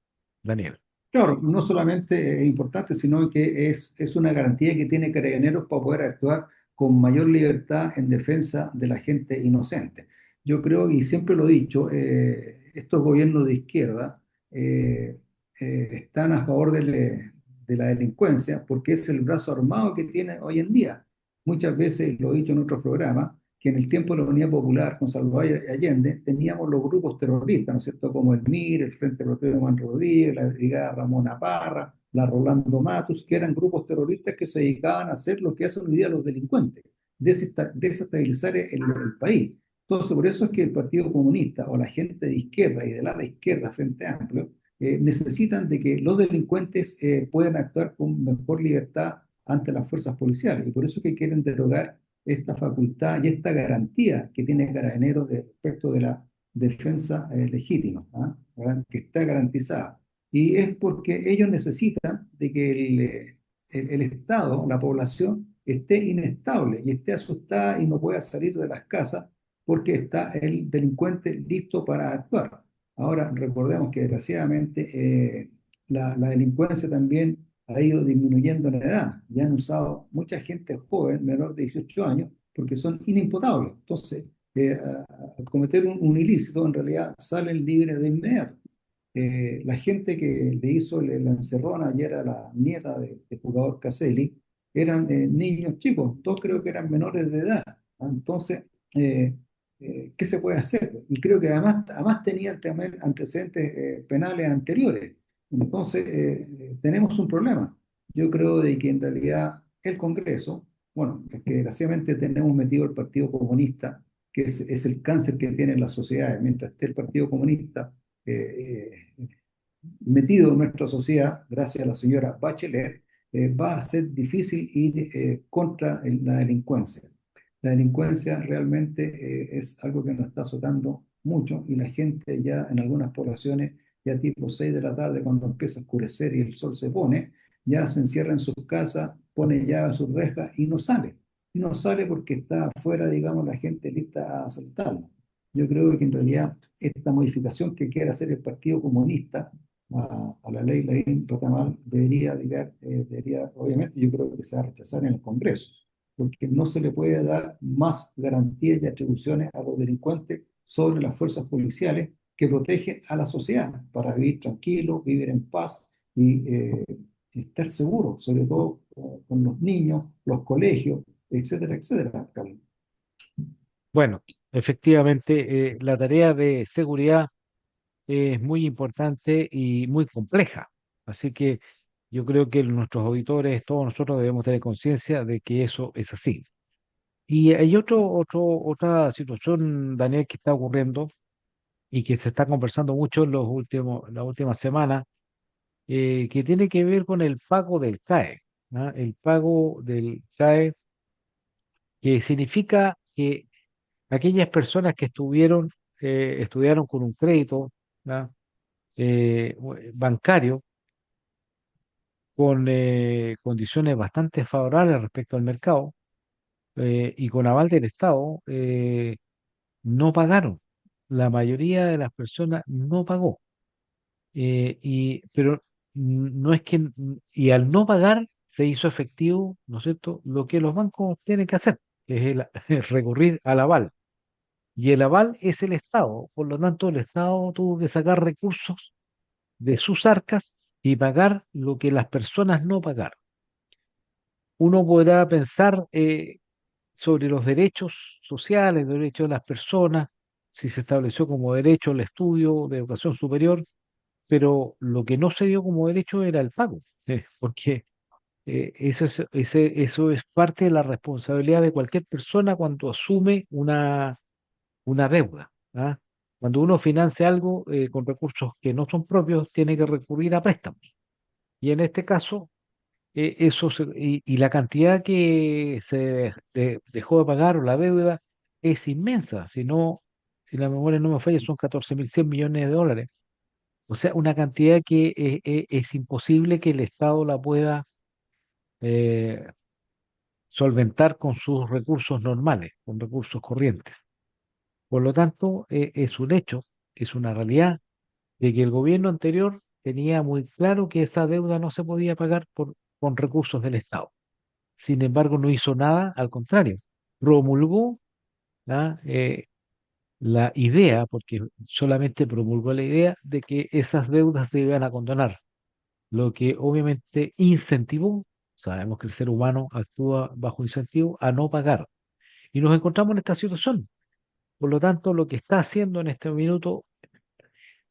Daniel? Claro, no solamente es importante, sino que es una garantía que tiene Carabineros para poder actuar con mayor libertad en defensa de la gente inocente. Yo creo, y siempre lo he dicho, estos gobiernos de izquierda eh, están a favor de la delincuencia porque es el brazo armado que tienen hoy en día. Muchas veces lo he dicho en otros programas, que en el tiempo de la Unidad Popular con Salvador Allende teníamos los grupos terroristas, ¿no es cierto?, como el MIR, el Frente Protector de Juan Rodríguez, la Brigada Ramona Parra, la Rolando Matus, que eran grupos terroristas que se dedicaban a hacer lo que hacen hoy día los delincuentes, desestabilizar el país. Entonces, por eso es que el Partido Comunista o la gente de izquierda y del ala izquierda, Frente Amplio, necesitan de que los delincuentes puedan actuar con mejor libertad ante las fuerzas policiales. Y por eso es que quieren derogar esta facultad y esta garantía que tiene Carabineros respecto de la defensa legítima, ¿ah? Que está garantizada. Y es porque ellos necesitan de que el Estado, la población, esté inestable y esté asustada y no pueda salir de las casas porque está el delincuente listo para actuar. Ahora, recordemos que desgraciadamente la delincuencia también ha ido disminuyendo en edad. Ya han usado mucha gente joven, menor de 18 años, porque son inimputables. Entonces, al cometer un ilícito, en realidad salen libres de inmediato. La gente que le hizo la encerrona ayer a la nieta del jugador Caselli eran niños chicos, todos creo que eran menores de edad. ¿Ah? Entonces, eh, ¿qué se puede hacer? Y creo que además tenían también antecedentes penales anteriores. Entonces, tenemos un problema. Yo creo de que en realidad el Congreso, bueno, es que desgraciadamente tenemos metido el Partido Comunista, que es el cáncer que tiene la sociedad. Mientras esté el Partido Comunista metido en nuestra sociedad, gracias a la señora Bachelet, va a ser difícil ir contra la delincuencia. La delincuencia realmente es algo que nos está azotando mucho y la gente ya en algunas poblaciones, ya tipo 6 de la tarde, cuando empieza a oscurecer y el sol se pone, ya se encierra en sus casas, pone ya sus rejas y no sale. Y no sale porque está afuera, digamos, la gente lista a asaltarlo. Yo creo que en realidad esta modificación que quiere hacer el Partido Comunista a la ley Laín Retamal debería, obviamente, yo creo que se va a rechazar en el Congreso, porque no se le puede dar más garantías y atribuciones a los delincuentes sobre las fuerzas policiales que protegen a la sociedad para vivir tranquilo, vivir en paz y estar seguro, sobre todo con los niños, los colegios, etcétera, etcétera, Carlos. Bueno, efectivamente, la tarea de seguridad es muy importante y muy compleja. Así que yo creo que nuestros auditores, todos nosotros debemos tener conciencia de que eso es así. Y hay otra situación, Daniel, que está ocurriendo y que se está conversando mucho en las últimas semanas, que tiene que ver con el pago del CAE. ¿Ah? El pago del CAE, que significa que aquellas personas que estudiaron con un crédito, ¿ah? Bancario, con condiciones bastante favorables respecto al mercado, y con aval del Estado, no pagaron. La mayoría de las personas no pagó. pero no es que, y al no pagar se hizo efectivo, ¿no es cierto?, lo que los bancos tienen que hacer, que es el recurrir al aval. Y el aval es el Estado, por lo tanto el Estado tuvo que sacar recursos de sus arcas y pagar lo que las personas no pagaron. Uno podrá pensar sobre los derechos sociales, derechos de las personas, si se estableció como derecho el estudio de educación superior, pero lo que no se dio como derecho era el pago, porque eso es parte de la responsabilidad de cualquier persona cuando asume una deuda. ¿Ah? Cuando uno financia algo con recursos que no son propios, tiene que recurrir a préstamos. Y en este caso, y la cantidad que dejó de pagar o la deuda es inmensa. Si la memoria no me falla, son 14.100 millones de dólares. O sea, una cantidad que es imposible que el Estado la pueda eh, solventar con sus recursos normales, con recursos corrientes. Por lo tanto, es un hecho, es una realidad de que el gobierno anterior tenía muy claro que esa deuda no se podía pagar con recursos del Estado. Sin embargo, no hizo nada, al contrario, promulgó ¿ah? La idea, porque solamente promulgó la idea de que esas deudas se iban a condonar, lo que obviamente incentivó, sabemos que el ser humano actúa bajo incentivo, a no pagar. Y nos encontramos en esta situación. Por lo tanto, lo que está haciendo en este minuto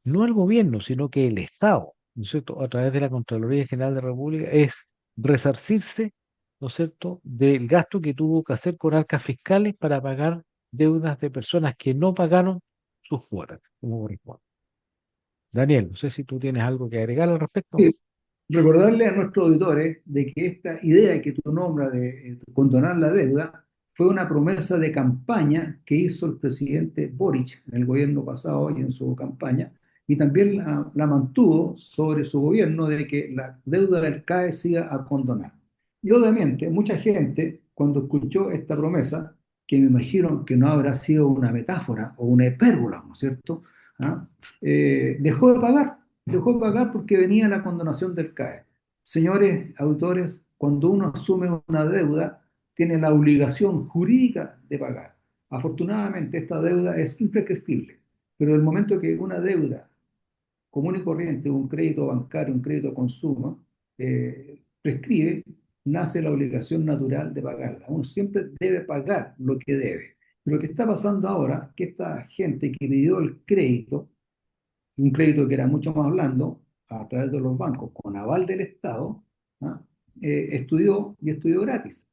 no el gobierno, sino que el Estado, ¿no es cierto?, a través de la Contraloría General de la República, es resarcirse, ¿no es cierto?, del gasto que tuvo que hacer con arcas fiscales para pagar deudas de personas que no pagaron sus cuotas, como corresponde. Daniel, no sé si tú tienes algo que agregar al respecto. Sí, recordarle a nuestros auditores de que esta idea que tú nombras de condonar la deuda fue una promesa de campaña que hizo el presidente Boric en el gobierno pasado y en su campaña, y también la mantuvo sobre su gobierno de que la deuda del CAE se iba a condonar. Y obviamente mucha gente, cuando escuchó esta promesa, que me imagino que no habrá sido una metáfora o una hipérbole, ¿no es cierto? ¿Ah? Dejó de pagar porque venía la condonación del CAE. Señores autores, cuando uno asume una deuda, tiene la obligación jurídica de pagar. Afortunadamente, esta deuda es imprescriptible, pero el momento que una deuda común y corriente, un crédito bancario, un crédito de consumo, prescribe, nace la obligación natural de pagarla. Uno siempre debe pagar lo que debe. Lo que está pasando ahora, que esta gente que pidió el crédito, un crédito que era mucho más blando, a través de los bancos, con aval del Estado, ¿ah? Estudió y estudió gratis.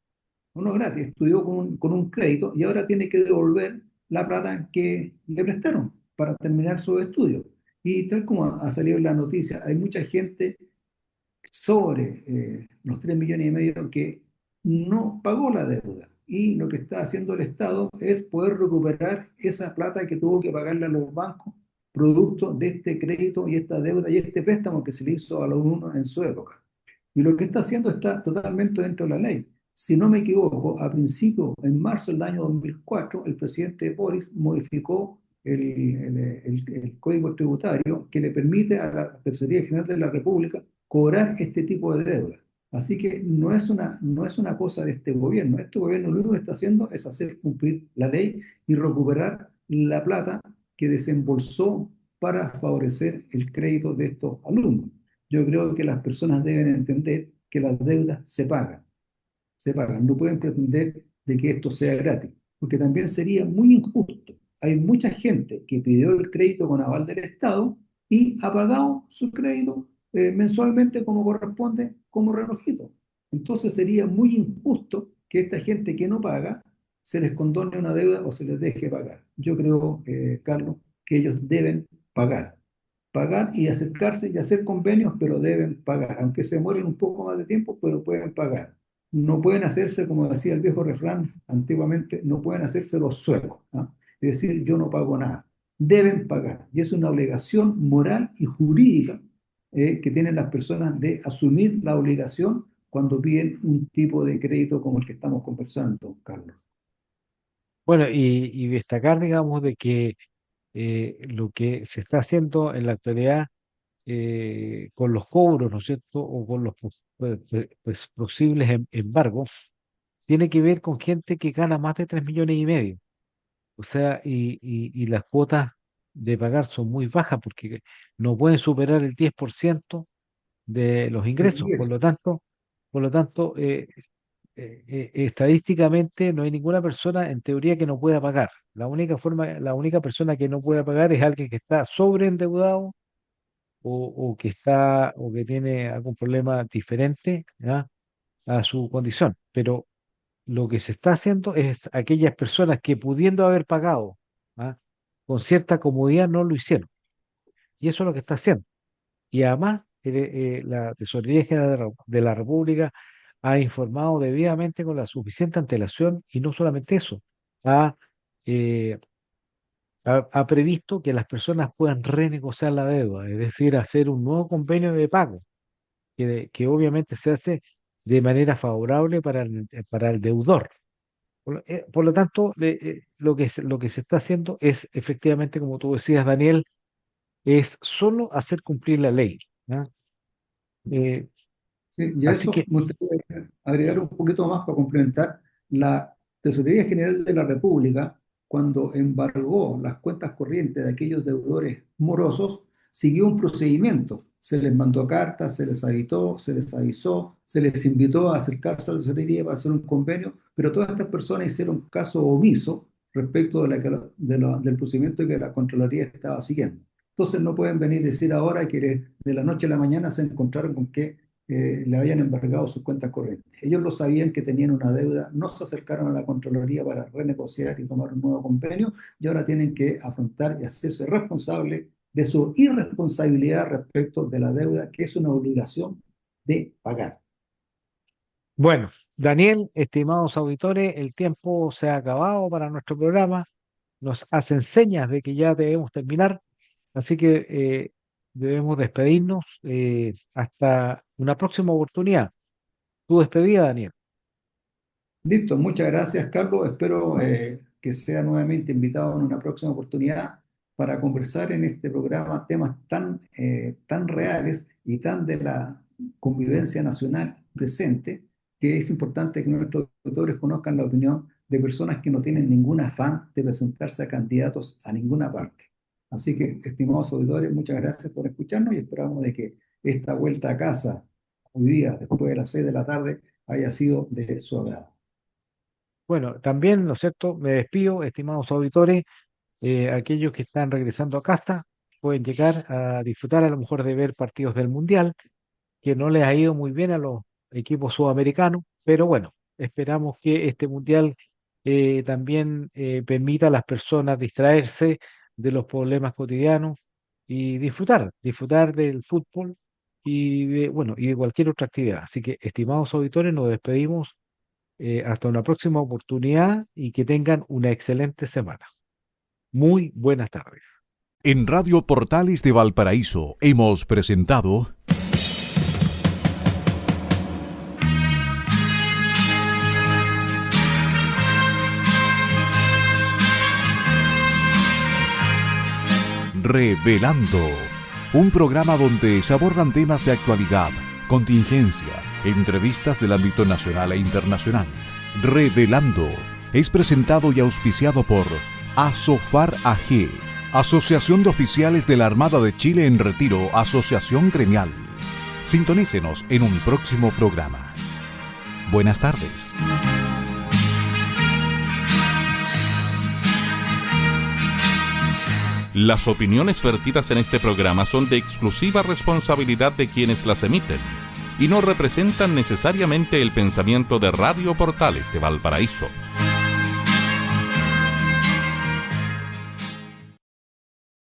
No gratis, estudió con un crédito y ahora tiene que devolver la plata que le prestaron para terminar sus estudios. Y tal como ha salido en la noticia, hay mucha gente sobre los 3 millones y medio que no pagó la deuda. Y lo que está haciendo el Estado es poder recuperar esa plata que tuvo que pagarle a los bancos, producto de este crédito y esta deuda y este préstamo que se le hizo a los unos en su época. Y lo que está haciendo está totalmente dentro de la ley. Si no me equivoco, a principio, en marzo del año 2004, el presidente Boris modificó el código tributario que le permite a la Tesorería General de la República cobrar este tipo de deuda. Así que no es una cosa de este gobierno. Este gobierno lo único que está haciendo es hacer cumplir la ley y recuperar la plata que desembolsó para favorecer el crédito de estos alumnos. Yo creo que las personas deben entender que las deudas se pagan. No pueden pretender de que esto sea gratis, porque también sería muy injusto. Hay mucha gente que pidió el crédito con aval del Estado y ha pagado su crédito mensualmente como corresponde, como relojito. Entonces sería muy injusto que esta gente que no paga se les condone una deuda o se les deje pagar. Yo creo, Carlos, que ellos deben pagar y acercarse y hacer convenios, pero deben pagar, aunque se mueren un poco más de tiempo, pero pueden pagar. No pueden hacerse, como decía el viejo refrán antiguamente, no pueden hacerse los suecos, ¿ah? Es decir, yo no pago nada. Deben pagar. Y es una obligación moral y jurídica que tienen las personas de asumir la obligación cuando piden un tipo de crédito como el que estamos conversando, Carlos. Bueno, y destacar, digamos, de que lo que se está haciendo en la actualidad con los cobros, ¿no es cierto? O con los posibles embargos, tiene que ver con gente que gana más de 3,5 millones. O sea, y las cuotas de pagar son muy bajas porque no pueden superar el 10% de los del ingresos. ingreso. Por lo tanto, estadísticamente no hay ninguna persona en teoría que no pueda pagar. La única persona que no pueda pagar es alguien que está sobreendeudado o que tiene algún problema diferente, ¿ya?, a su condición. Pero lo que se está haciendo es aquellas personas que pudiendo haber pagado, ¿ah?, con cierta comodidad no lo hicieron. Y eso es lo que está haciendo. Y además, la Tesorería General de la República ha informado debidamente con la suficiente antelación y no solamente eso, ha, eh, ha previsto que las personas puedan renegociar la deuda, es decir, hacer un nuevo convenio de pago, que obviamente se hace de manera favorable para el deudor. Por lo tanto, lo que se está haciendo es efectivamente, como tú decías, Daniel, es solo hacer cumplir la ley, ¿ya? Eh, Sí, y a así eso que, me gustaría agregar un poquito más para complementar. La Tesorería General de la República, cuando embargó las cuentas corrientes de aquellos deudores morosos, siguió un procedimiento. Se les mandó cartas, se les avisó, se les invitó a acercarse a la tesorería para hacer un convenio, pero todas estas personas hicieron caso omiso respecto del procedimiento que la Contraloría estaba siguiendo. Entonces no pueden venir a decir ahora que de la noche a la mañana se encontraron con que le habían embargado sus cuentas corrientes. Ellos lo sabían que tenían una deuda, no se acercaron a la Contraloría para renegociar y tomar un nuevo convenio, y ahora tienen que afrontar y hacerse responsable de su irresponsabilidad respecto de la deuda, que es una obligación de pagar. bueno, Daniel, estimados auditores, el tiempo se ha acabado para nuestro programa. Nos hacen señas de que ya debemos terminar, así que debemos despedirnos hasta una próxima oportunidad. Tu despedida, Daniel. Listo, muchas gracias, Carlos. Espero que sea nuevamente invitado en una próxima oportunidad para conversar en este programa temas tan reales y tan de la convivencia nacional presente, que es importante que nuestros auditores conozcan la opinión de personas que no tienen ningún afán de presentarse a candidatos a ninguna parte. Así que, estimados auditores, muchas gracias por escucharnos y esperamos de que esta vuelta a casa hoy día, después de las 6 de la tarde, haya sido de su agrado. Bueno, también, ¿no es cierto? Me despido, estimados auditores. Aquellos que están regresando a casa pueden llegar a disfrutar a lo mejor de ver partidos del Mundial, que no les ha ido muy bien a los equipos sudamericanos, pero bueno, esperamos que este Mundial también permita a las personas distraerse de los problemas cotidianos y disfrutar del fútbol bueno, y de cualquier otra actividad. Así que, estimados auditores, nos despedimos hasta una próxima oportunidad y que tengan una excelente semana. Muy buenas tardes. En Radio Portales de Valparaíso hemos presentado Revelando, un programa donde se abordan temas de actualidad, contingencia, entrevistas del ámbito nacional e internacional. Revelando es presentado y auspiciado por Asofar AG, Asociación de Oficiales de la Armada de Chile en Retiro, Asociación Gremial. Sintonícenos en un próximo programa. Buenas tardes. Las opiniones vertidas en este programa son de exclusiva responsabilidad de quienes las emiten y no representan necesariamente el pensamiento de Radio Portales de Valparaíso.